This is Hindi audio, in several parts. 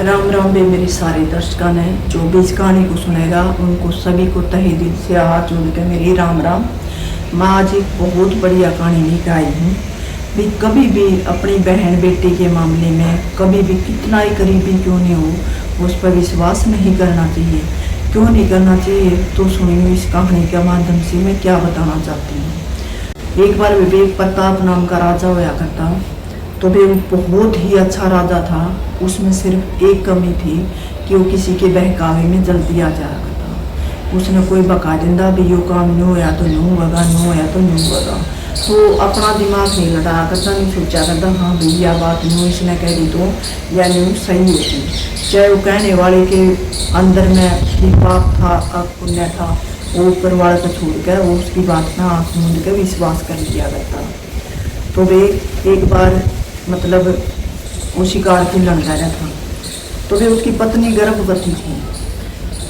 राम राम बे मेरे सारे दर्शकों ने जो भी इस कहानी को सुनेगा उनको सभी को तहे दिल से हाथ जोड़ के मेरी राम राम। मैं आज एक बहुत बढ़िया कहानी लेकर आई हूँ। भी कभी भी अपनी बहन बेटी के मामले में कभी भी कितना ही करीबी क्यों नहीं हो उस पर विश्वास नहीं करना चाहिए। क्यों नहीं करना चाहिए तो सुनिए इस कहानी के माध्यम से मैं क्या बताना चाहती हूँ। एक बार विवेक प्रताप नाम का राजा होया करता, तो वे बहुत ही अच्छा राजा था। उसमें सिर्फ एक कमी थी कि वो किसी के बहकावे में जल्दी आ जाया करता। उसने कोई बका दिंदा भी यो काम नहीं होया तो न्यू होगा, न्यू होया तो न्यू होगा। तो अपना दिमाग नहीं लड़ाया करता, नहीं सोचा करता हाँ भाई यह बात न्यू इसने कह दी तो यह न्यू सही होती। चाहे वो कहने वाले के अंदर में भी पाप था पुण्य था, वो ऊपर वाले को छोड़ कर वो उसकी बात में आँख मूंद कर विश्वास कर लिया करता। तो वे एक बार मतलब वो शिकार की लड़का रहा था, तो वे उसकी पत्नी गर्भवती थी।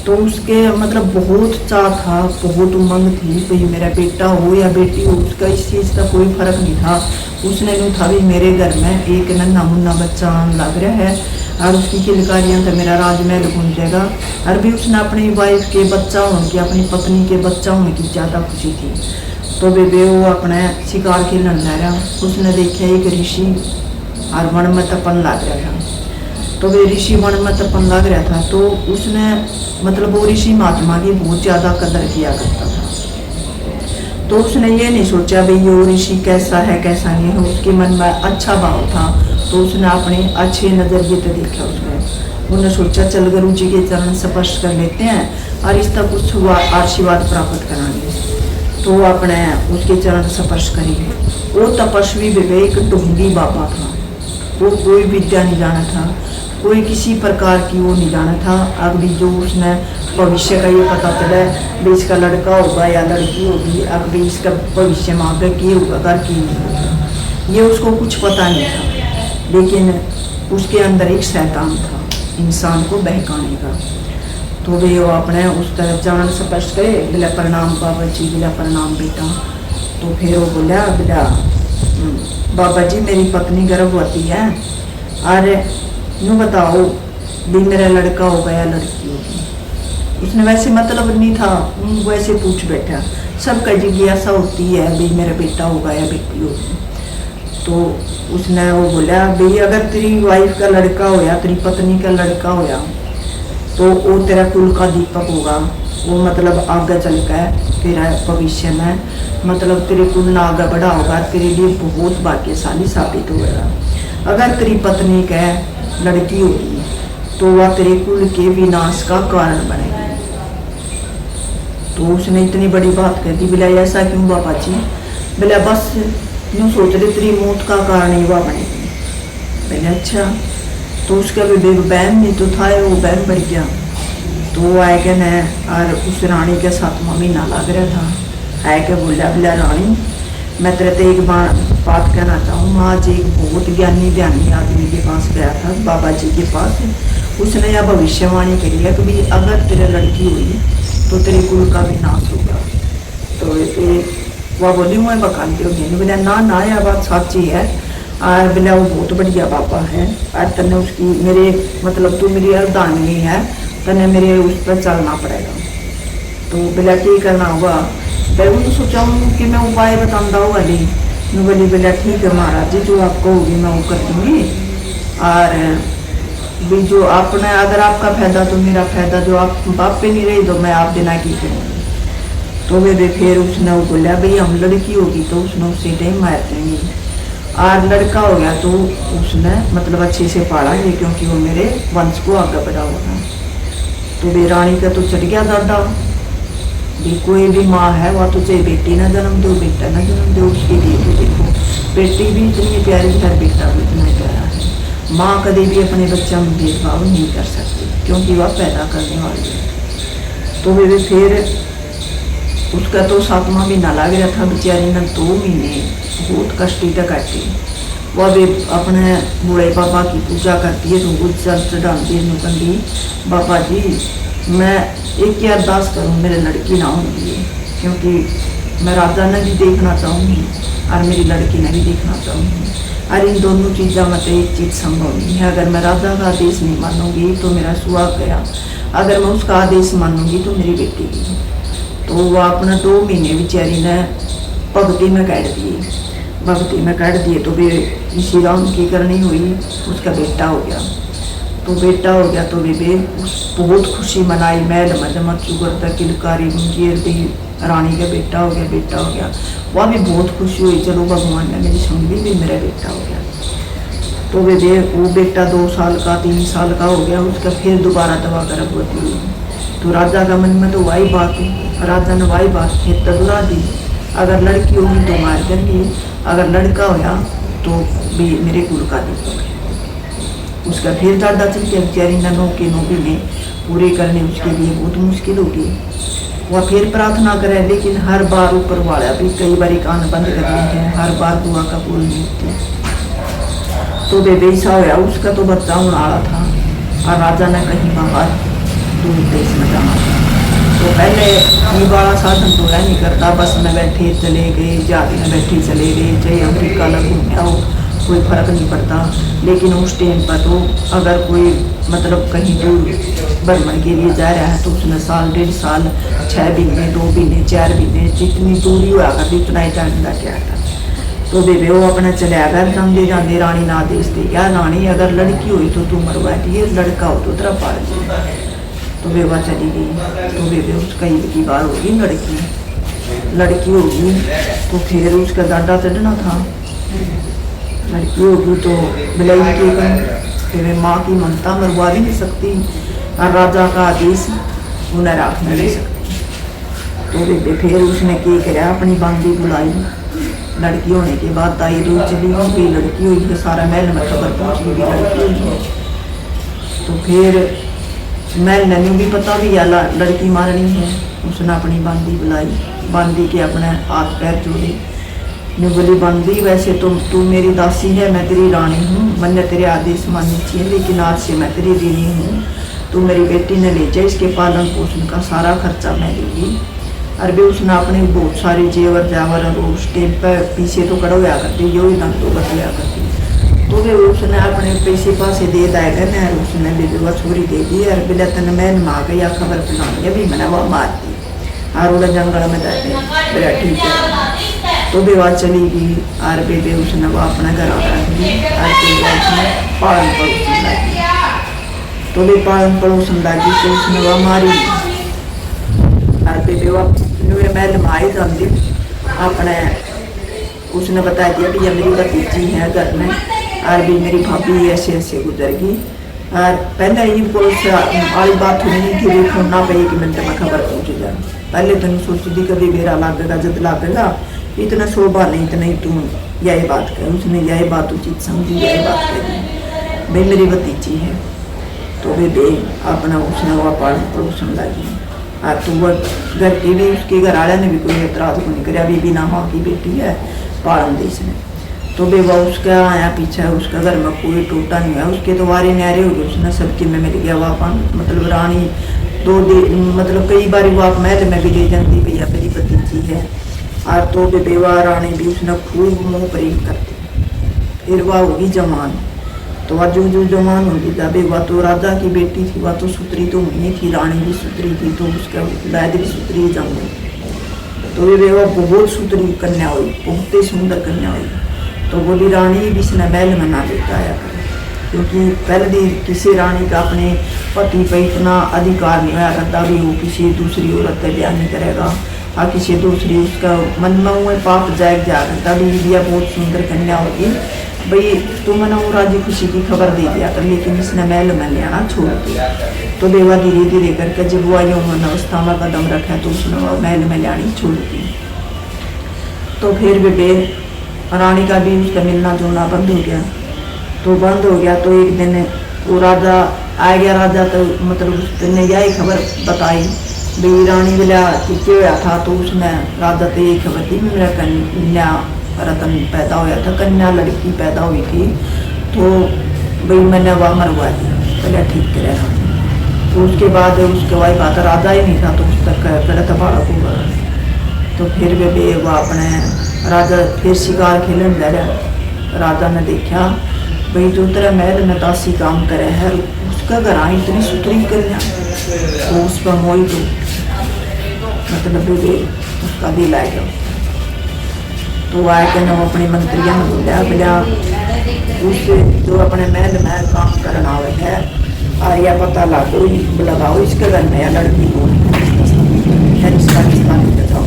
तो उसके मतलब बहुत चाह था, बहुत उमंग थी भाई मेरा बेटा हो या बेटी हो, उसका इस चीज़ का कोई फर्क नहीं था। उसने नहीं था भी मेरे घर में एक नन्हा मुन्ना बच्चा आने लग रहा है और उसकी किलकारियाँ तो मेरा राजमहल घूम जाएगा। और भी उसने अपनी वाइफ के बच्चा होने की, अपनी पत्नी के बच्चा होने की ज़्यादा खुशी थी। तो वे वो अपने शिकार खेलने लग रहा। उसने देखा एक ऋषि और वन में तपन लग रहा था। तो वे ऋषि वन में तपन लग रहा था, तो उसने मतलब वो ऋषि महात्मा की बहुत ज़्यादा कदर किया करता था। तो उसने ये नहीं सोचा भाई ये ऋषि कैसा है कैसा नहीं है, उसके मन में अच्छा भाव था। तो उसने अपने अच्छे नज़रिए से देखा। उन्होंने सोचा चल गुरु जी के चरण स्पर्श कर लेते हैं और इसका कुछ आशीर्वाद प्राप्त कराएंगे। तो वो अपने उसके चरण स्पर्श करेंगे। वो तपस्वी विवेक ढूंढी बाबा था। वो कोई विद्या नहीं जाना था, कोई किसी प्रकार की वो नहीं जाना था। अगली जो उसने भविष्य का ये पता चला भी इसका लड़का होगा या लड़की होगी, अगली इसका भविष्य में आगे की होगा घर की नहीं होगा, ये उसको कुछ पता नहीं था। लेकिन उसके अंदर एक शैतान था इंसान को बहकाने का। तो वे वो अपने उस तरह चरण स्पर्श करे, बिला प्रणाम बाबा जी, बिला प्रणाम बेटा। तो फिर वो बोला बिला बाबा जी मेरी पत्नी गर्भवती है और यूँ बताओ भी मेरा लड़का होगा या लड़की होगी। उसने वैसे मतलब नहीं था, वैसे पूछ बैठा। सबका जिज्ञासा होती है भी मेरा बेटा होगा या बेटी होगी। तो उसने वो बोला भाई अगर तेरी वाइफ का लड़का होया, तेरी पत्नी का लड़का होया, तो वो तेरा कुल का दीपक होगा। वो मतलब आगे चल कर तेरा भविष्य में मतलब तेरे कुल ना आगे बढ़ा होगा, तेरे लिए बहुत भाग्यशाली साबित होगा। अगर तेरी पत्नी का लड़की होगी तो वह तेरे कुल के विनाश का कारण बनेगी। तो उसने इतनी बड़ी बात कह दी। बोला ऐसा क्यों बाबा जी? बोला बस यूँ सोच रहे तेरी मौत का कारण ही वह बनेगी। बोले अच्छा। तो उसका भी बहन नहीं तो था, वो बहन बढ़ गया। तो वो आए के न और उस रानी के 7वां महीना लग रहा था। आए के बोला बोला रानी मैं तेरे से एक बात कहना चाहूँ। आज एक बहुत ज्ञानी ध्यानी आदमी के पास गया था, बाबा जी के पास। उसने यह भविष्यवाणी करी है कि भाई अगर तेरे लड़की हुई तो तेरे कुल का विनाश होगा। तो वह बोली मैं बकानती होगी। बोला ना ना यह बात सच्ची है और बोला वो बहुत बढ़िया बाबा है और तने उसकी मेरे मतलब तू मेरी अर्धांगिनी है, तने मेरे उस पर चलना पड़ेगा। तो बोला क्या करना होगा? मैं सोचा हूँ कि मैं उपाय बताऊँगा वो वाली। मैं बोली बोला ठीक है महाराज जी, जो आपको होगी मैं वो कर दूँगी। और भी जो आपने अगर आपका फायदा तो मेरा फायदा, जो आप बाप पे नहीं रही तो मैं आप देना की करूँगी। तो वे फिर उसने वो बोला भाई हम लड़की होगी तो उसने उसी टाइम मार देंगे और लड़का हो गया तो उसने मतलब अच्छे से पालेंगे क्योंकि वो मेरे वंश को आगे बढ़ा होगा। तो वे रानी का तो चढ़ गया दादा भी कोई भी माँ है वह तो चाहे बेटी ना जन्म दो बेटा ना जन्म दो, उसके लिए तो देखो बेटी भी इतनी प्यारी है, बेटा भी इतना प्यारा है। माँ कभी भी अपने बच्चों में भेदभाव नहीं कर सकती क्योंकि वह पैदा करने वाली है। तो वे फिर उसका तो 7वां महीना लग रहा था। बेचारी ने 2 महीने बहुत कष्टी तक काटी। वह भी अपने बूढ़े बाबा की पूजा करती है, रोज जल चढ़ाती है। नुकंदी बाबा जी मैं एक ही अरदास करूँ मेरे लड़की ना होगी, क्योंकि मैं राजा ने भी देखना चाहूँगी और मेरी लड़की ने भी देखना चाहूँगी और इन दोनों चीज़ों में तो एक चीज़ संभव नहीं है। अगर मैं राजा का आदेश नहीं मानूंगी तो मेरा सुहाग गया, अगर मैं उसका आदेश मानूंगी तो मेरी बेटी की। तो वो अपना 2 महीने बेचारी ने भक्ति में काट दिए, भक्ति में काट दिए। तो वे श्री राम की करनी हुई, उसका बेटा हो गया। तो बेटा हो गया तो वे बहुत खुशी मनाई, महल में जमा चुगर तक किलकारी मुंजीर दी, रानी का बेटा हो गया, बेटा हो गया। वह भी बहुत खुशी हुई, चलो भगवान ने मेरी सुन ली, भी मेरा बेटा हो गया। तो वो बेटा 2 साल का 3 साल का हो गया, उसका फिर दोबारा दवा गर्भवती हुई। तो राजा का मन में तो वही बात हुई, राजा ने वही बात फिर तदुरा दी, अगर लड़की होगी तो मार देंगे, अगर लड़का होया तो भी मेरे कुल का दीपक है। उसका फिर दादा चल के बेचारी ननों के नोबी में पूरे करने उसके लिए बहुत मुश्किल होगी। वह फिर प्रार्थना करे, लेकिन हर बार ऊपर वाला भी कई बार कान बंद कर देते हैं, हर बार दुआ कबूल नहीं होती। तो बेबे ऐसा होया, उसका तो बच्चा होने वाला था और राजा ने कहीं बाहर दूर देश में जाना था। तो पहले ये बड़ा साधन तो नहीं करता, बस में बैठे चले गए, जहाज में बैठे चले गए, चाहे अमेरिका लग घूम आओ, कोई फर्क नहीं पड़ता। लेकिन उस टाइम पर तो अगर कोई मतलब कहीं दूर भ्रमण के लिए जा रहा है तो उसमें साल 1.5 साल, 6 महीने, 2 महीने, 4 महीने, जितनी दूरी हुआ करती उतना ही टाइम लग गया था। तो बेबे वो अपना चले अगर जाते जाते रानी ना आदेश दे, क्या रानी अगर लड़की हुई तो तू मरवाती है, लड़का हो तो तेरा पाल दे। तो बेवा चली गई। तो बेबे उसका की बार होगी, लड़की होगी तो फिर उसका डांडा चढ़ना था। लड़की होगी तो बिलाई के फिर माँ की ममता मरवा भी नहीं सकती और राजा का आदेश उन्हें रख नहीं सकती। तो बेबे फिर उसने क्या किया, अपनी बांदी बुलाई। लड़की होने के बाद ताई दूर चली गई, लड़की हुई है, सारा महल में खबर पहुँच गई लड़की हुई है। तो फिर महल ने भी पता भी या लड़की मारनी है, उसने अपनी बांदी बुलाई, बांदी के अपने हाथ पैर जोड़े। मैं बोली बांदी वैसे तो तू मेरी दासी है, मैं तेरी रानी हूँ, मैंने तेरे आदेश माननी चाहिए, लेकिन आज से मैं तेरी ऋणी हूँ। तू मेरी बेटी ने ले जाए, इसके पालन पोषण का सारा खर्चा मैं दूँगी। और भी उसने अपने बहुत सारे जेवर जावर और उस टाइम पर पीछे तो कड़ोया करती, यो ही दम तो बतलाया करती। तो भी उसने अपने पैसे पासे दे दाएगा मैं, उसने भी वह छोरी दे दी और बिला तन मैन माँ गया खबर फैलानी अभी मैंने वह मार दी और उड़ा जंगल में जाते मेरा ठीक है। तो भी वह चली गई और बेबे उसने वह अपना घर आ रखी और पालन पड़ोसन लगी। तो भी पालन पड़ोसन लगी तो उसने वह मारी और बेबे वह महल में आई जाती अपने उसने बता दिया कि यह मेरी भतीजी है घर में और भी मेरी भाभी ऐसे ऐसे गुजर गई। और पहले ही पुलिस वाली बात हुई नहीं थी, देखो ना पे 1 मिनट में खबर पहुँच जाए। पहले तो नहीं सोचती थी कभी मेरा लागेगा जब लागेगा, इतना शोभा नहीं तो नहीं तुम यही बात कर। उसने यही बात उचित समझी, यही बात कही भाई मेरी भतीजी है। तो बेबे अपना उसने वह पालन पोषण लगी और तो वह घर के भी उसके घर वाले ने भी कोई एतराज को नहीं कराया, बीबी ना माँ की बेटी है पालन देश में। तो बेवा उसका आया पीछा, उसका घर में कोई टूटा नहीं है, उसके तो वारे न्यारे हो गए, उसने सबके में मिल गया वहाँ मतलब रानी 2 दिन मतलब कई बार वो आप महल में भी ले जाती भैया मेरी भतीजी है। और तो बेवा रानी भी उसने खूब मुँह प्रेम करती। फिर वह होगी जवान, तो वह जो जवान होगी जब वह तो राजा की बेटी थी, वह तो सुतरी तो नहीं थी, रानी भी सुतरी थी, तो उसका वैद भी सुतरी जाऊँगी। तो वे वह बहुत सुतरी कन्या हुई, बहुत ही सुंदर कन्या हुई। तो बोली रानी भी इसने महल में ना लेकर आया कर, क्योंकि पहले किसी रानी का अपने पति पर इतना अधिकार नहीं होया करता भी वो किसी दूसरी औरत पर ब्याह नहीं करेगा और किसी दूसरी उसका मन में हुए पाप जाग जा करता भी दिया बहुत सुंदर कन्या होगी भाई तो मैंने वो राजी खुशी की खबर दे दिया कर, लेकिन इसने महल में ले आना छोड़ दिया। तो बेवा धीरे धीरे करके जब वो यौवन अवस्था में कदम रखा तो उसने महल में ले आनी छोड़ दी। तो फिर बेबे रानी का भी उसका मिलना जुलना बंद हो गया। तो बंद हो गया तो एक दिन वो राजा आ गया, राजा तो मतलब उसने यही खबर बताई भाई रानी बोला कि क्या हुआ था। तो उसने राजा तो यही खबर दी मेरा कन्या रतन पैदा होया था, कन्या लड़की पैदा हुई थी, तो भाई मैंने वह मरवा दिया, पहले ठीक करेगा। तो उसके बाद उसके वही बात राजा ही नहीं था तो उस तक गलत बाड़ा को। तो फिर वे वह अपने राजा फिर शिकार खेलने लगा राजा ने देखा भाई जो तेरा महल में दासी काम करे है, उसका घर आई इतनी सुथरी कन्या, तो उस पर मोई तो मतलब भी उसका दिल आ गया। तो आए के ना अपनी मंत्रियों ने बोलिया बोलिया उस जो अपने महल में काम करना आवे है, और यह पता लगाओ इसके घर में लड़की को इसका रिश्ता नहीं बताओ,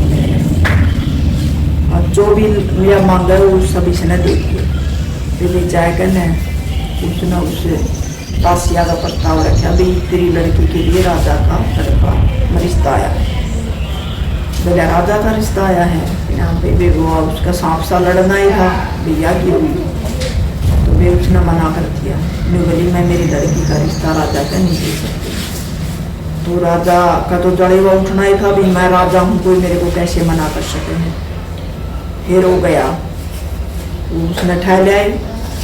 और जो भी यह मांगा वो सब इसने दे दिए। फिर जाए करने उसने उसे दासिया का प्रस्ताव रखा भी तेरी लड़की के लिए राजा का लड़का रिश्ता आया। बोला राजा का रिश्ता आया है, यहाँ पे वो उसका सांप सा लड़ना ही था भैया की हुई, तो वे उसने मना कर दिया। मैं बोली मैं मेरी लड़की का रिश्ता राजा का नहीं दे सकती। तो राजा का तो जड़ेवा उठना ही था भी मैं राजा हूँ, कोई मेरे को कैसे मना कर सके हैं। फिर हो गया उसने ठहराए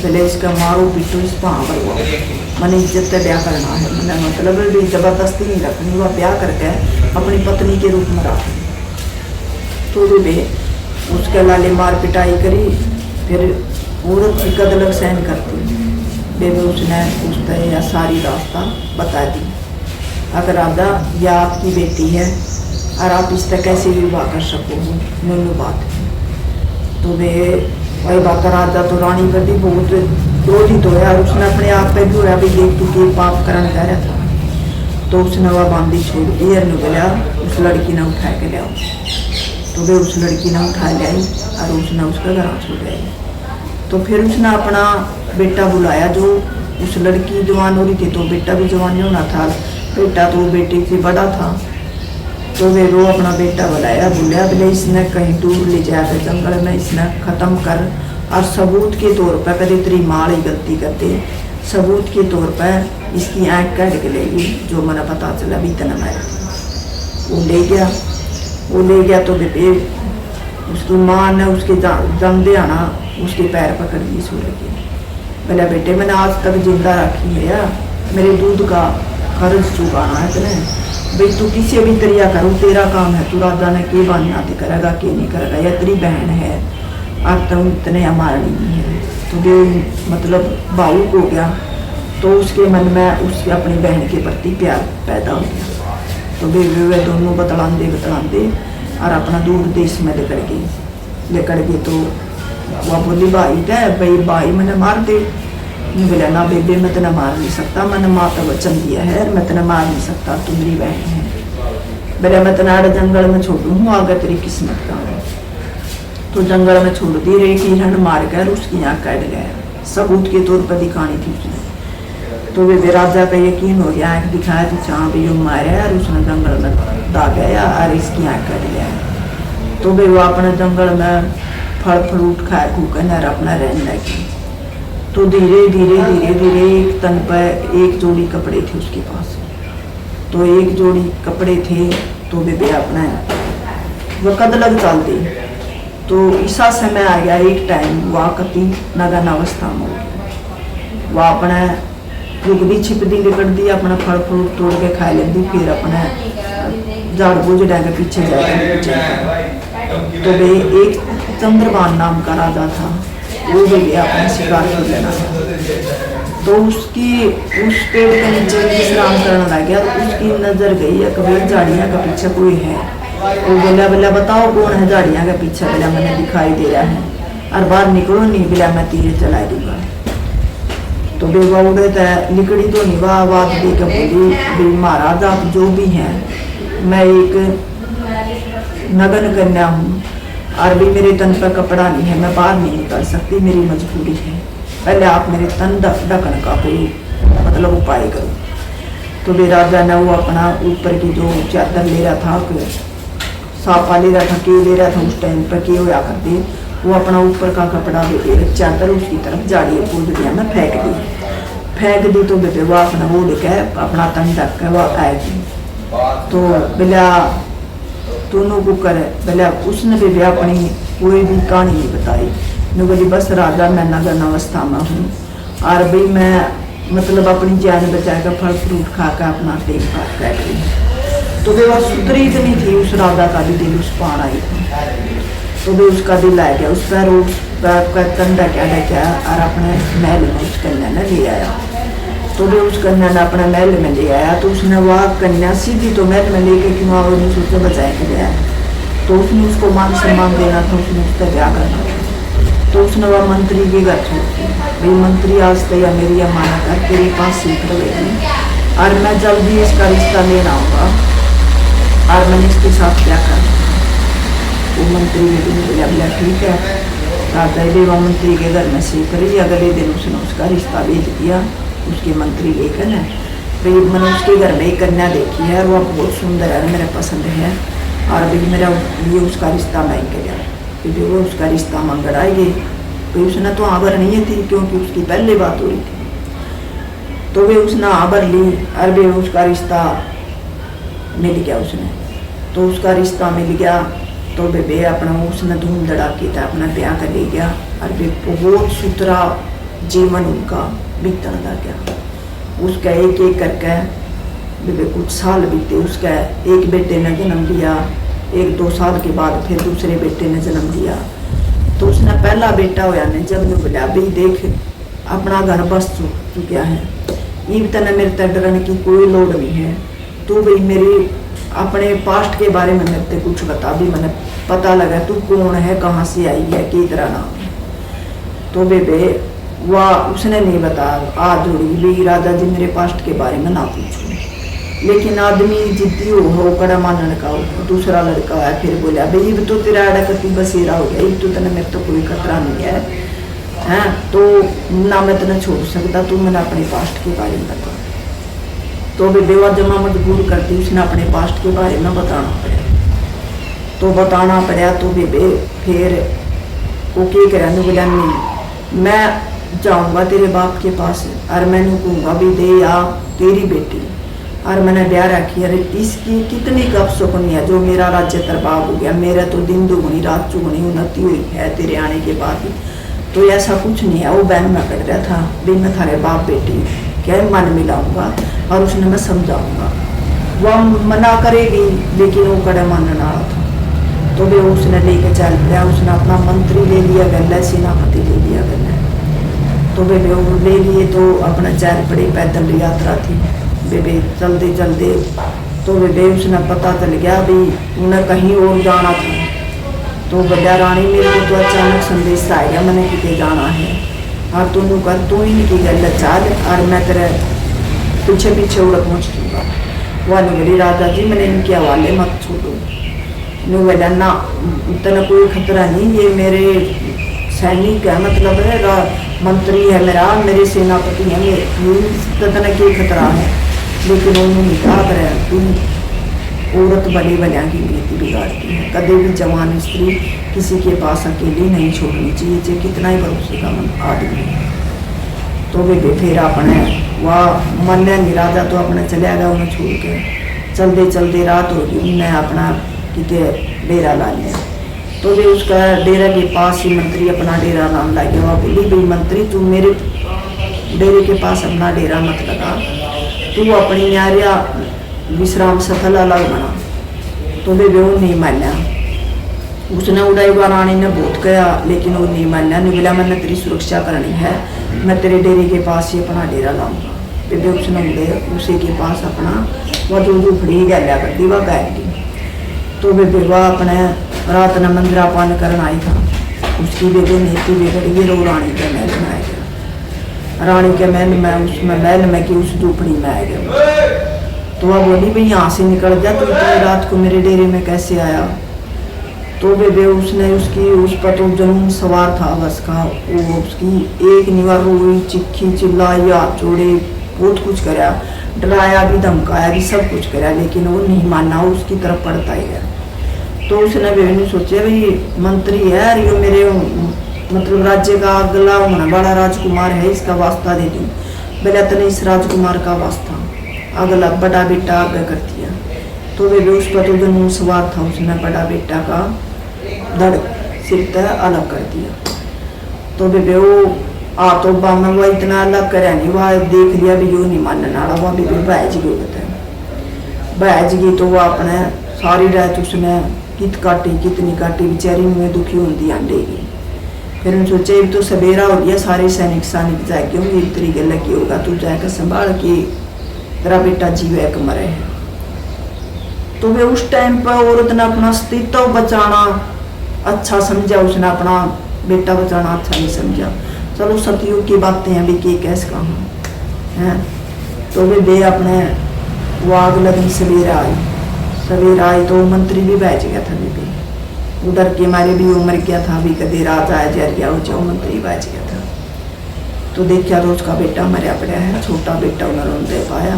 पहले इसका मारो पीटो इस वहाँ पर मैंने इज्जत से ब्याह करना है, मैंने मतलब भी जबरदस्ती नहीं रखनी, वह ब्याह करके अपनी पत्नी के रूप में रखनी। तो वे उसके लाले मार पिटाई करी, फिर औरत की कदलक सहन करती बेबे उसने पूछता है या सारी रास्ता बता दी। अगर राजा यह आपकी बेटी है और आप इस तरह कैसे विवाह कर सकोगे, नूनू बात। तो वे वही बात राजा तो रानी पर भी बहुत क्रोधित होया और उसने अपने आप पे भी होया भी देख तू के पाप करण कह रहा था। तो उसने वह बांधी छोड़ दी और बोला उस लड़की ने उठा के लिया। तो वे उस लड़की ने उठा ले आई और उसने उसका घर छोड़ आई। तो फिर उसने अपना बेटा बुलाया, जो उस लड़की जवान हो रही थी तो बेटा भी जवान नहीं होना था, बेटा तो बेटी से बड़ा था। तो वे वो अपना बेटा बुलाया, बोलिया बोले इसने कहीं दूर ले जाकर जंगल में इसने ख़त्म कर, और सबूत के तौर पर कभी तेरी माँ ही गलती करते, सबूत के तौर पर इसकी आँख काट के लेगी, जो मैंने पता चला भी तना मारे। वो ले गया तो बेटे उसकी माँ ने उसके दम दे आना उसके पैर पकड़ ली सो लगी। बोला बेटे मैंने आज तक जिंदा रखी है या मेरे दूध का खर्च चुकाना है तेने, भाई तू किसी भी तरिया करो तेरा काम है, तू राजा ने के बानिया करेगा के नहीं करेगा, या तेरी बहन है अब तुम इतने हमारी नहीं है। तो वे मतलब भावुक हो गया, तो उसके मन में उसके अपनी बहन के प्रति प्यार पैदा हो गया। तो वे दोनों बतलाते और अपना दूर देश में लेकर गए। तो वह बोली भाई है भाई भाई मैंने मार दे, बोला ना बेबे मैं तेना मार नहीं सकता, मैंने माँ का वचन दिया है मैं तेना मार नहीं सकता, तुम मेरी बहन है। बोला मैं तेना जंगल में छोड़ू आगे तेरी किस्मत का। तो जंगल में छोड़ दी रही हिरण मार कर उसकी आँख काट गया, सबूत के तौर पर दिखानी थी उसने। तो वे राजा का यकीन हो गया, आँख दिखाया तो चाँ भी जो मारा और उसने जंगल में दाग गया और इसकी आँख काट गया। तो वे वो अपने जंगल में फल फ्रूट खाए खूकर अपना रहने लगी। तो धीरे धीरे एक तन पर एक जोड़ी कपड़े थे उसके पास, तो एक जोड़ी कपड़े थे। तो वे अपना वह कदलग चलती। तो ऐसा समय आ गया एक टाइम वह कति नगन अवस्था में हो गया, वह अपना रुकदी छिपदी लिकड़ती अपना फल फ्रूट तोड़ के खा लेती, फिर अपना झाड़ बूझ के पीछे जाकर। तो वे एक चंद्रभान नाम का राजा था, वो भी गया अपना शिकार कर लेना था। तो उसकी उस पेड़ के नीचे विश्राम करने लग गया, तो उसकी नजर गई कभी झाड़ियाँ के पीछे कोई है। वो बोला बताओ कौन है झाड़ियाँ के पीछे, बोला मैंने दिखाई दे रहा है और बाहर निकलो नहीं, बोला मैं तीर चला दूंगा। तो बेवा उड़े तो निकड़ी तो नहीं, वह आवाज दे के बोली महाराज आप जो भी हैं, मैं एक नगन कन्या हूँ और भी मेरे तन पर कपड़ा नहीं है, मैं बाहर नहीं निकल सकती, मेरी मजबूरी है, पहले आप मेरे तन ढकन का कोई मतलब उपाय करो। तो वे राजा ने वो अपना ऊपर की जो चादर ले रहा था, साफा ले रहा था, के ले रहा था उस टाइम पर के होया कर दे, वो अपना ऊपर का कपड़ा चादर उसकी तरफ झाड़ी कूद दिया मैं फेंक दी। तो बेटे वो अपना वो लेके अपना तन ढक के वो आएगी। तो बोला दोनों को करे, बोला उसने भी अपनी कोई भी कहानी नहीं बताई, मैं बोली बस राजा मैं नगन अवस्था में हूँ और भाई मैं मतलब अपनी जान बचा कर फल फ्रूट खा कर अपना टेक पार कर रही। तो वे वह सुतरी इतनी थी उस राजा का भी दिल उस पार आई थी। तो भी उसका दिल आ गया उस पर, उसका कंधा क्या क्या और अपने महल में उस कन्या ने ले आया। तो भी उस कन्या ने अपने महल में ले आया। तो उसने वह कन्या सीधी तो महल में लेके क्यों और नहीं सोचे बचाए के ले आया। तो उसने उसको मान सम्मान देना था, उसने उसका ब्याह करना था। तो उसने वह मंत्री के घर छोड़ दी, भाई मंत्री आज तो या मेरी माना कर तेरे पास सीख रहेगी और मैं जल्दी इसका रिश्ता ले आऊँगा और मैंने इसके साथ क्या करना। वो मंत्री ने भी बोला बोला ठीक है। राजा देवा मंत्री के घर में सीख रही। अगले दिन उसने उसका रिश्ता भेज दिया उसके मंत्री लेकर है। भाई मैंने उसके घर में एक कन्या देखी है, वह बहुत सुंदर है, मेरा पसंद है और भाई मेरा ये उसका रिश्ता मैं गया। क्योंकि वो उसका रिश्ता मंगड़ आएगी। भाई उसने तो आबर नहीं थी क्योंकि उसकी पहले बात हो रही थी। तो वे उसने आबर ली और वे उसका रिश्ता मिल गया उसने। तो उसका रिश्ता मिल गया तो वे अपना उसने धूम धड़ाके था अपना ब्याह कर ले गया और वे बहुत सुथरा जीवन उनका बीतने लगा। उसका एक एक करके वे कुछ साल बीते। उसका एक बेटे ने जन्म लिया, 1-2 साल के बाद फिर दूसरे बेटे ने जन्म लिया। तो उसने पहला बेटा होया ने जब ने बोला भाई देख अपना घर बस चुका है, ये तने मेरे तक डरने की कोई लोड़ नहीं है। तू भाई मेरी अपने पास्ट के बारे में मेरे कुछ बता भी, मैंने पता लगा तू कौन है, कहाँ से आई है, की तरह नाम है। तो बेबे वह उसने नहीं बताया। आ जोड़ी भी राजा जी मेरे पास्ट के बारे में ना पूछो। लेकिन आदमी जिद्दी हो कड़ा मानने का हो। दूसरा लड़का है फिर बोला भाई अब तो तेरा अड़ा कति बसेरा हो गया, तो तेने मेरे तो कोई खतरा नहीं है हैं, तो ना मैं तेने छोड़ सकता, तू मैंने अपने पास्ट के बारे में बता। तो भी बेवा जमा मजबूर करती उसने अपने पास्ट के बारे में बताना पड़ा। तो बताना पड़ा तो बेबे फिर वो क्या करा बोला नहीं मैं जाऊँगा तेरे बाप के पास और मैंने कहूँगा भी दे या तेरी बेटी और मैंने ब्याह रखी। अरे इसकी कितनी कब सुकनी है जो मेरा राज्य तरबाब हो गया, मेरा तो दिन दुगनी रात चुगनी उन्नति हुई है तेरे आने के बाद। तो ऐसा कुछ नहीं है। वो बहन में कट रहा था भी मैं थारे बाप बेटी क्या मन मिलाऊंगा और उसने मैं समझाऊंगा। वह मना करेगी लेकिन वो कड़े मानने वाला था। तो भी उसने लेके चल पाया। उसने अपना मंत्री ले लिया गल, सेनापति ले लिया गल। तो वे ले लिए तो अपना चल पड़ी, पैदल यात्रा थी बेबे चलते चलते। तो बेबे उसने पता चल गया भी उन्हें कहीं और जाना था। तो बड़ा रानी मेरे को तो अचानक संदेश आ गया मैंने कितने जाना है और तू कर तू ही की गल चाल और मैं तेरे पीछे पीछे उड़ पहुँच दूँगा। वह बोली राजा जी मैंने इनके हवाले मत छोड़ो। नो बोला ना तेना कोई खतरा नहीं, ये मेरे सैनिक है, मतलब है मंत्री है मेरा, मेरे सेनापति है, तेना क्या खतरा है। लेकिन उन्होंने कहा कर औरत बड़े बलिया की नीति बिगाड़ती है। कभी भी जवान स्त्री किसी के पास अकेली नहीं छोड़नी चाहिए, चाहे कितना ही भरोसे का आदमी है। तो वे फिर अपने वह मन नहीं राजा तो अपने चले गया उन्हें छोड़ के। चलते चलते रात हो गई, उन्हें अपना किते डेरा ला लिया। तो वे उसका डेरा के पास ही मंत्री अपना डेरा नाम ला गया। वह बोली भाई मंत्री तू मेरे डेरे के पास अपना डेरा मत लगा, तू अपनी न्यारिया विश्राम स्थल अलग बना। तो वे वो नहीं माना। उसने उड़ाई रानी ने बहुत कहा लेकिन वो नहीं माना। नहीं बोला मैंने तेरी सुरक्षा करनी है, मैं तेरे डेरे के पास ही अपना डेरा लाऊंगा। बेबे उसने उड़े उसी के पास अपना वह जो झूपड़ी गैलिया कर दी वह गाय दी। तो बेबे वह अपने रात न मंदिरापान करना आई था। उसकी बेबे नीति बिगड़ गई, रो रानी के महल में आ गया। रानी के महल में उसमें महल में कि उस झूपड़ी में आ गया। तो वह बोली भाई यहाँ से निकल जा, तो इतनी रात को मेरे डेरे में कैसे आया। तो बेबे उसने उसकी उस पर तो जुनून सवार था बस का। वो उसकी एक निवार रोई, चिक्की, चिल्लाई, हाथ जोड़े, बहुत कुछ कराया, डराया भी, धमकाया भी, सब कुछ कराया, लेकिन वो नहीं माना, उसकी तरफ पड़ता ही गया। तो उसने बेबे ने सोचा भाई मंत्री है और ये मेरे मतलब राज्य का अगला होना बड़ा राजकुमार है, इसका वास्ता दे दूँ। बोला तो इस राजकुमार का वास्ता अगला बड़ा बेटा आगे कर दिया। तो बेबे उस पर तो जुनून सवार था, उसने बड़ा बेटा का धड़ सिर तय अलग कर दिया। तो बेबे वो आ तो बामा वह इतना अलग करे नहीं, वह देख लिया भी यो नहीं मानने वाला। वह बेबे बहज गई बताए, बहज गई। तो वह अपने सारी रात उसने कित काटी कितनी काटी, बेचारी में दुखी होती आंडेगी। फिर उन्हें सोचा अब तो सवेरा हो गया, सारे सैनिक जाके होंगे, तेरी गल की होगा, तू जाकर संभाल के तेरा बेटा जीवे एक मरे है। तो वे उस टाइम पर औरत ने अपना अस्तित्व बचाना अच्छा समझा, उसने अपना बेटा बचाना अच्छा नहीं समझा। चलो सतयुग की बातें हैं भी के कैसे कहा है। तो वे अपने वो अगले दिन सवेरा आई तो मंत्री भी बैठ गया था बेबी, उधर के मारे भी वो मर गया था, अभी कदे रात आया जा गया, वो मंत्री बैठ गया था। तो देखा तो उसका बेटा मरिया पड़ा है, छोटा बेटा उन्होंने रोन दे पाया।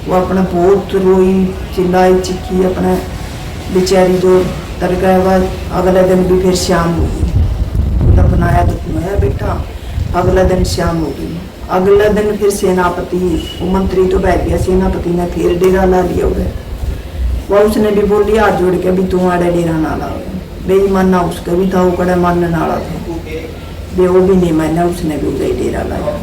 वो अपना बहुत रोई, चिल्लाई चिक्की, अपने बेचारी जो तर गया हुआ। अगले दिन भी फिर शाम होगी, उधर बनाया तो है बेटा, अगला दिन शाम होगी। अगला दिन फिर सेनापति, वो मंत्री तो बैठ गया, सेनापति ने फिर डेरा ला लिया उधर। वह उसने भी बोली हाथ जोड़ के भी तू आड़े डेरा ना लाओ, बेईमाना उसका भी था, वो कड़ा मानने वाला था, वे वो भी नहीं माना, उसने भी उधर डेरा लाया।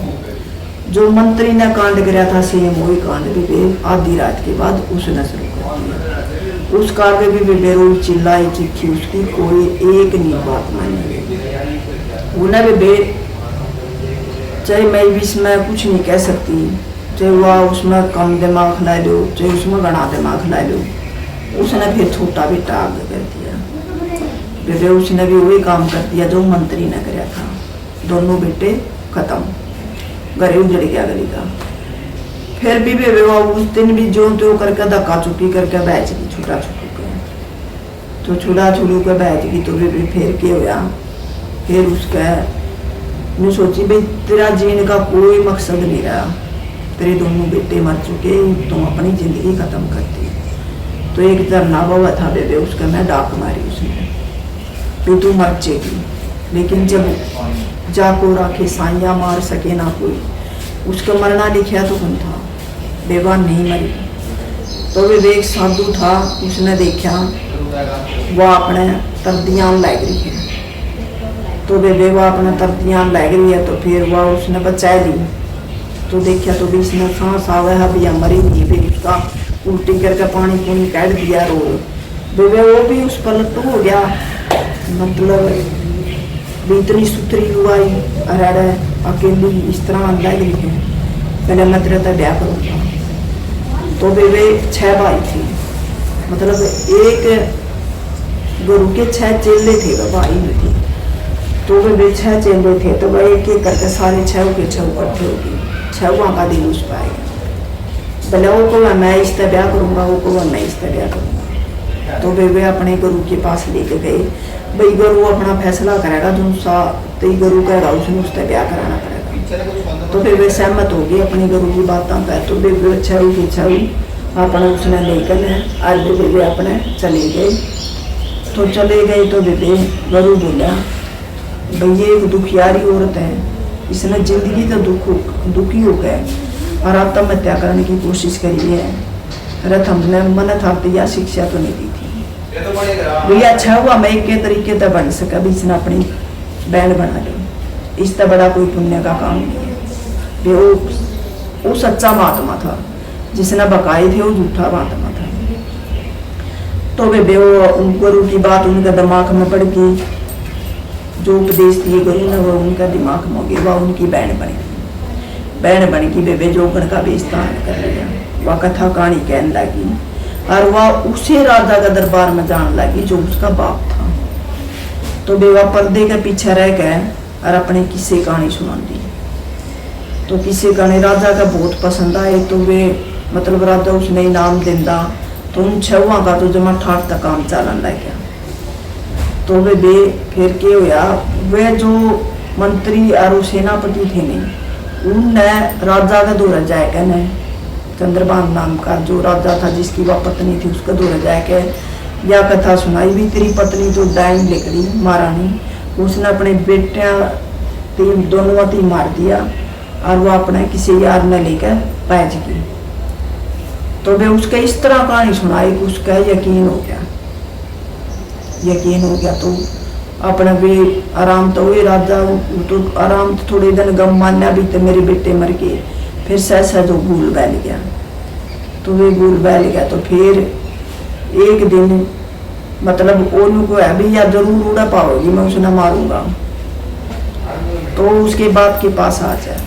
जो मंत्री ने कांड कराया था सेम वही कांड भी आधी रात के बाद उसने शुरू कर दिया। उस आगे भी बेरोई चिल्लाई चिक्की, उसकी कोई एक नहीं बात मानी। उन्हें भी चाहे मैं भी इसमें कुछ नहीं कह सकती, चाहे वह उसमें कम दिमाग ला लो, चाहे उसमें घना दिमाग ला लो, उसने फिर छोटा बेटा आगे कर दिया। बेबे उसने भी वही काम कर दिया जो मंत्री ने कराया था। दोनों बेटे खत्म, घर उजड़ गया गली का। फिर भी बेबे उस दिन भी जो तो करके धक्का चुकी करके बैच गई, छुड़ा छुटू के तो छुड़ा छुड़ू के बैच गई। तो बेबे फिर क्या होया, फिर उसका मैं सोची भाई तेरा जीने का कोई मकसद नहीं रहा, तेरे दोनों बेटे मर चुके, तुम अपनी जिंदगी खत्म करती। तो एक धरना हुआ था बेबे, उसका मैं डाक मारी उसने तो तू मर जाएगी, लेकिन जब जाको राखे साइया मार सके ना कोई, उसका मरना लिखा तो कौन था, बेवा नहीं मरी। तो वे एक साधु था, उसने देखा वह अपने तरदियाँ लग रही है, तो बेबे वह अपना तरदियाँ लग रही है, तो फिर वह उसने बचा ली। तो देखा तो भी इसने सांस आवे है भैया मरी नहीं, फिर उसका उल्टी करके पानी पूनी काट दिया रो बेबे, वो भी उस पर लट्टू हो गया। मतलब इतनी सुथरी लुआई अरे अकेली इस तरह लग रही है, पहले मैं तेरे तक ब्याह करूँगा। तो बेबे 6 भाई थी, मतलब एक गुरु के 6 चेले थे, भाई नहीं थे। तो वे 6 चेले थे, तो वह एक एक करके सारे 6 के 6 इकट्ठे हो गए, 6 का दिन उस पाएगा। भले वो को मैं इस तरह ब्याह करूँगा, वो को मैं इस तरह ब्याह करूँगा। तो वे अपने गुरु के पास लेके गए, भाई गुरु अपना फैसला करेगा, जो सा तेरी गुरु कहेगा उसने उस तरह ब्याह कराना पड़ेगा। तो फिर वे सहमत हो गए अपने गुरु की बातों पर। तो वे 6 के 6 अपना उसने लेकर आज वे अपने चले गए। तो चले गए तो बेबे गुरु बोला भाई ये एक दुखियारी औरत है, इसने जिंदगी तो दुखी हो गए और आत्महत्या करने की कोशिश करी है, रथ हमने मन था या शिक्षा तो नहीं दी थी भैया। अच्छा हुआ मैं एक के तरीके से बन सका, भी इसने अपनी बहन बना ली, इससे बड़ा कोई पुण्य का काम नहीं है। वो सच्चा महात्मा था, जिसने बकाए थे वो झूठा महात्मा था। तो वे गुरु की बात उनके दिमाग में पड़ गई, जो उपदेश दिए गुरु ने वो उनका दिमाग में हो गया। वह उनकी बहन बन गई बेबे जोगण का वेश धारण कर लिया। वह कथा कहानी कहने लगी और वह उसे राजा का दरबार में जाने लगी जो उसका बाप था। तो बेवा पर्दे के पीछे रह गए और अपने किस्से कहानी सुनाती। तो किस्से कहानी राजा का बहुत पसंद आए, तो वे मतलब राजा उसने इनाम देंदा, तो उन 6 का तो जमा ठाठ तक काम चलन लग गया। तो वे फिर क्या हुआ, वे जो मंत्री और सेनापति थे नहीं, उनने राजा का दौरा जाए के न चंद्रभान नाम का जो राजा था जिसकी वह पत्नी थी, उसका दौरा जाए के यह कथा सुनाई भी तेरी पत्नी तो डायन निकली महारानी, उसने अपने बेटियां दोनों तीन मार दिया और वो अपने किसी यार ने लेकर पैज गई। तो वे उसके इस तरह कहानी सुनाई कि उसका यकीन हो गया। तो अपने भी आराम तो हुए राजा, तो आराम तो थोड़े दिन गम मान्या भी, तो मेरे बेटे मर गए। फिर सहसा जो भूल बैल गया, तो वे भूल बैल गया। तो फिर एक दिन मतलब ओनू को है भी या जरूर उड़ा पाओगी, मैं उसे न मारूंगा। तो उसके बाप के पास आ जाए,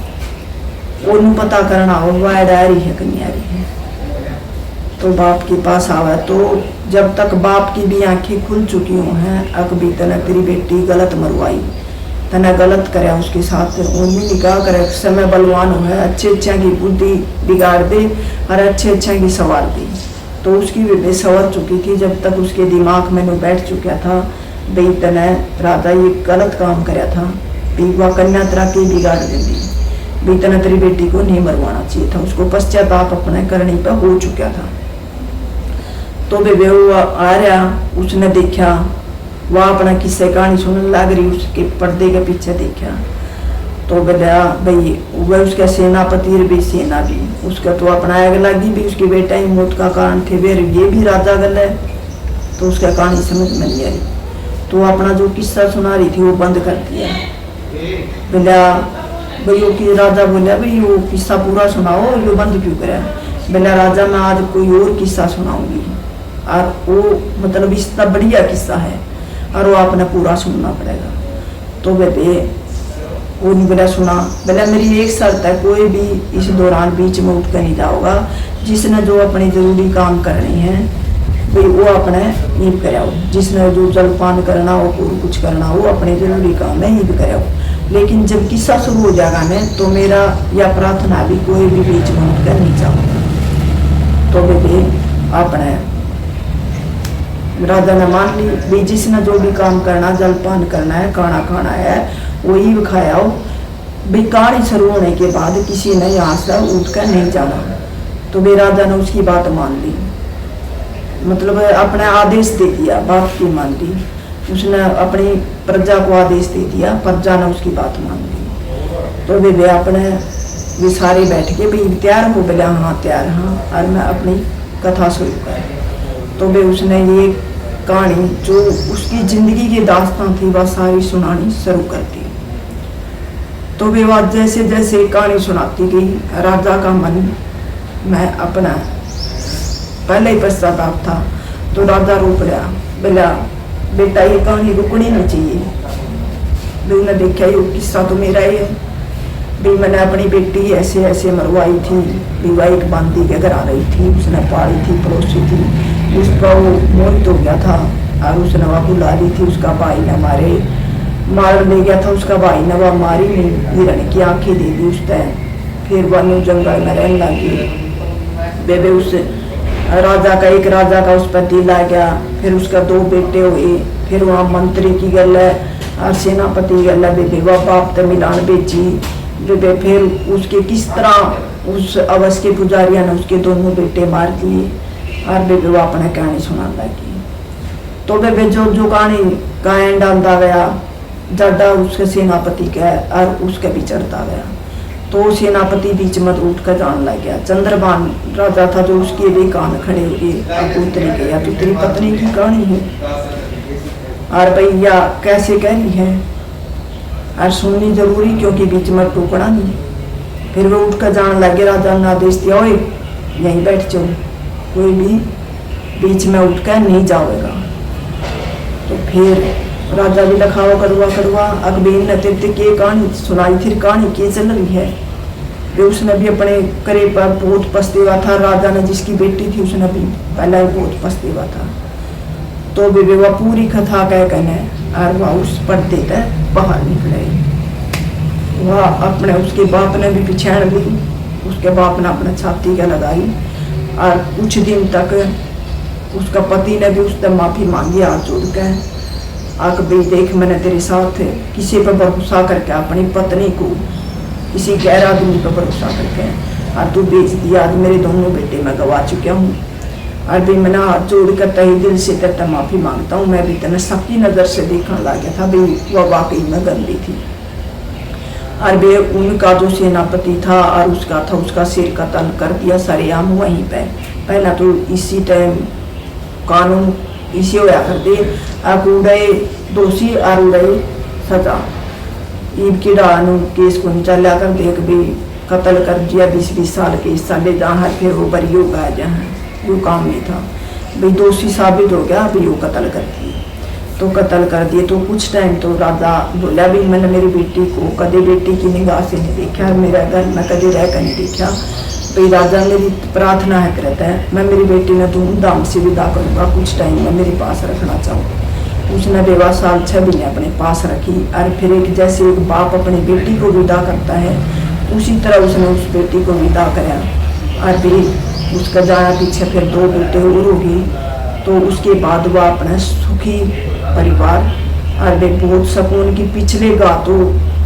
ओनू पता करना हो वह डायरी है कन्यारी है। तो बाप के पास आवा, तो जब तक बाप की भी आंखें खुल चुकी हो हैं, अकबी तना तेरी बेटी गलत मरवाई, तना गलत करे उसके साथ, उन्हें निकाह करे, समय बलवान है, अच्छे अच्छा की बुद्धि बिगाड़ दे और अच्छे अच्छा की सवार दी। तो उसकी भी सवर चुकी थी, जब तक उसके दिमाग में बैठ चुका था भाई तना राजा ये गलत काम कराया था, वह कन्या तरह की बिगाड़ देती, भाई तना तेरी बेटी को नहीं मरवाना चाहिए था। उसको पश्चाताप अपने करने पर हो चुका था। तो वे वो आ रहा, उसने देखा, वह अपना किस्से कहानी सुनने लग रही, उसके पर्दे के पीछे देखा। तो बोला भाई वह उसका सेनापति भी सेना भी उसका तो अपना आग लगी भी, उसके बेटा ही मौत का कारण थे, वे ये भी राजा गल है। तो उसका कहानी समझ में नहीं आई, तो अपना जो किस्सा सुना रही थी वो बंद कर दिया। बोला भाई वो कि राजा बोला भाई वो किस्सा पूरा सुनाओ, ये बंद क्यों करा? बोला राजा मैं आज कोई और किस्सा सुनाऊंगी, और वो मतलब इसका बढ़िया किस्सा है और वो आपने पूरा सुनना पड़ेगा। तो वे वो नहीं बोला सुना। बोला मेरी एक शर्त है, कोई भी इस दौरान बीच में उठ कर नहीं जाओगा, जिसने जो अपने जरूरी काम करने हैं भाई वो अपने ईब कराओ, जिसने जो जलपान करना हो और कुछ करना हो अपने जरूरी काम है ईब कराओ। लेकिन जब किस्सा शुरू हो जाएगा मैं तो मेरा यह प्रार्थना भी कोई भी बीच में उठ कर नहीं जाऊँगा। तो वे अपने राजा ने मान ली भी जिसने जो भी काम करना, जलपान करना है, खाना खाना है, वही खाया हो। भी कहानी शुरू होने के बाद किसी ने यहाँ से उठकर नहीं जाना। तो वे राजा ने उसकी बात मान ली, मतलब अपने आदेश दे दिया, बात की मान ली। उसने अपनी प्रजा को आदेश दे दिया, प्रजा ने उसकी बात मान ली। तो वे अपने वे सारे बैठ के भाई तैयार हो? बोले हाँ तैयार, हाँ, और मैं अपनी कथा शुरू कर। तो वे उसने ये कहानी जो उसकी जिंदगी की दास्तान थी वह सारी सुनानी शुरू कर दी। तो वे बात जैसे जैसे कहानी सुनाती गई, राजा का मन में अपना पहले ही पश्चाताप था। तो राजा रो पड़ा, बोला बेटा ये कहानी रुकनी नहीं चाहिए। उन्हें देखा ये किस्सा तो मेरा ही है, भी मैंने अपनी बेटी ऐसे ऐसे मरवाई थी, विवाहित बांधी के घर आ रही थी, उसने पाली थी, पड़ोसी थी, उसका वो मोहित हो गया था और उसने वह बुला ली थी, उसका भाई ने मार ले गया था, उसका भाई ने वह मारी नहीं, हिरण की आंखें दे दी उसने। फिर वह जंगल में रहने लगी। बेबे उस राजा का एक राजा का उस पर दिल आ गया, फिर उसका 2 बेटे हुए, फिर वहाँ मंत्री की गल है और सेनापति गल है। बेबे वह बाप तो मिलान बेची, बेबे फिर उसके किस तरह उस अवस के पुजारिया ने उसके दोनों बेटे मार दिए और बेबे वो अपना कहानी सुनाने लगी। तो बेबे जो जो कहानी का एंड डालता गया, ज्यादा उसके सेनापति का और उसके भी चढ़ता गया। तो सेनापति बीच में उठ कर जान लग गया। चंद्रभान राजा था जो उसके भी कान खड़े हुए, अब उतरी गया तो तेरी पत्नी की कहानी है और भैया कैसे कह रही है और सुननी जरूरी, क्योंकि बीच में टोकना नहीं। फिर वो उठ कर जान लगे। राजा ने आदेश दिया, ओए यहीं बैठ जाओ, कोई भी बीच में उठ कर नहीं जाएगा। तो फिर राजा भी लखावा कड़वा अकबीर ने तिरते के कहानी सुनाई, फिर कहानी के चल रही है। वे उसने भी अपने करे पर बहुत पछतेवा था। राजा ने जिसकी बेटी थी उसने भी पहले बहुत पछतेवा था। तो भी वह पूरी कथा कह कहने और वह उस पर्दे तक बाहर निकले। वह अपने उसके बाप ने भी पिछाड़ ली, उसके बाप ने अपने छाती का लगाई और कुछ दिन तक उसका पति ने भी उससे माफी मांगी हाथ जोड़ के। अकबीर देख मैंने तेरे साथ किसी पर भरोसा करके अपनी पत्नी को किसी गैर आदमी पर भरोसा करके और तू बेच दिया। आज मेरे दोनों बेटे मैं गवा चुका हूँ और भी मैंने हाथ जोड़ कर तहे दिल से तेरे माफी मांगता हूँ। मैं भी तेने सबकी नज़र से देखने लग गया था भाई वह वाकई में गंदी थी। और वे उनका जो सेनापति था और उसका था उसका सिर कत्ल कर दिया सरेआम वहीं पे। पहला तो इसी टाइम कानून इसी होया कर दे उड़े दोषी और उड़े सजा। ईब की डानू केस को चला कर देख भी कत्ल कर दिया 20-20 साल के साले जहाँ फिर वो बरी हो गया जहाँ वो काम नहीं था। भाई दोषी साबित हो गया, अभी वो कत्ल कर दिए। तो कत्ल कर दिए तो कुछ टाइम तो राजा बोला भी मैंने मेरी बेटी को कदे बेटी की निगाह से नहीं देखा, मेरा घर में कदे रह कर नहीं देखा। भाई राजा मेरी प्रार्थना है करता है, मैं मेरी बेटी ने धूमधाम से विदा करूँगा, कुछ टाइम में मेरे पास रखना चाहूँ। उसने 6 साल 6 महीने अपने पास रखी। और फिर एक जैसे एक बाप अपनी बेटी को विदा करता है, उसी तरह उसने उस बेटी को विदा कराया। और फिर उसका जाना पीछे फिर 2 बेटे और होगी। तो उसके बाद वह अपना सुखी परिवार और वे बहुत सुकून की पिछले गा तो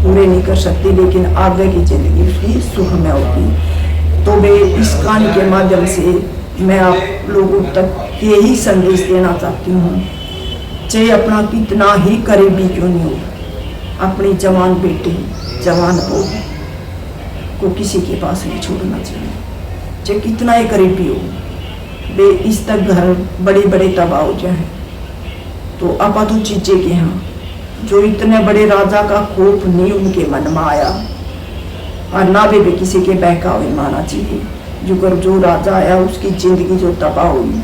पूरे नहीं कर सकती, लेकिन आगे की जिंदगी उसकी सुख में होगी। तो वे इस कहानी के माध्यम से मैं आप लोगों तक यही संदेश देना चाहती हूँ, चाहे अपना कितना ही करीबी क्यों नहीं हो, अपनी जवान बेटी जवान बहू को किसी के पास नहीं छोड़ना चाहिए, चाहे कितना ही करीबी हो। वे इस तक घर बड़े बड़े तबाह हो जाए। तो आपातु चीजें के यहाँ जो इतने बड़े राजा का कोप नहीं उनके मन में आया, और ना भी किसी के बहकावे माना चाहिए। जो राजा आया उसकी जिंदगी जो तबाह हुई,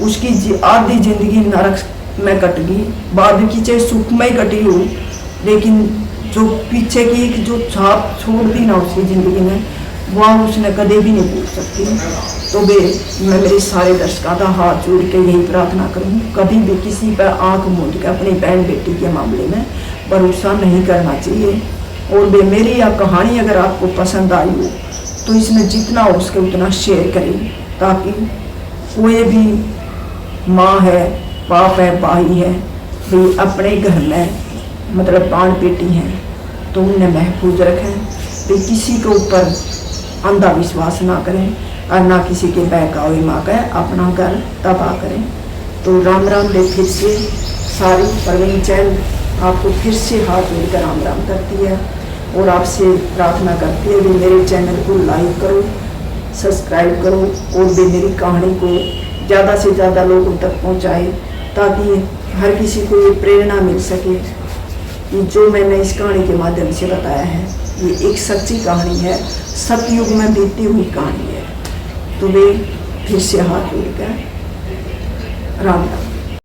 उसकी आधी जिंदगी नरक में कट गई, बाद की चाहे सुख में ही कटी हो, लेकिन जो पीछे की जो छाप छोड़ दी ना उसकी जिंदगी में, वह उसने कदे भी नहीं भूल सकती। तो मैं मेरे सारे दर्शकों का हाथ जोड़ के यही प्रार्थना करूँ, कभी भी किसी पर आंख मूंद के अपनी बहन बेटी के मामले में भरोसा नहीं करना चाहिए। और वे मेरी यह कहानी अगर आपको पसंद आई हो तो इसमें जितना हो उसके उतना शेयर करें, ताकि कोई भी माँ है, बाप है, भाई है, वे अपने घर में मतलब बाण बेटी हैं तो उन्हें महफूज रखें। वे किसी के ऊपर अंधविश्वास ना करें और ना किसी के बहकावे में आकर अपना घर तबाह करें। तो राम राम दे फिर से सारी परवीन चैनल आपको फिर से हाथ जोड़कर राम राम करती है और आपसे प्रार्थना करती है कि मेरे चैनल को लाइक करो, सब्सक्राइब करो और भी मेरी कहानी को ज़्यादा से ज़्यादा लोगों तक पहुंचाए, ताकि हर किसी को ये प्रेरणा मिल सके कि जो मैंने इस कहानी के माध्यम से बताया है ये एक सच्ची कहानी है, सतयुग में बीती हुई कहानी है। तो वे फिर से हाथ जोड़कर राम राम।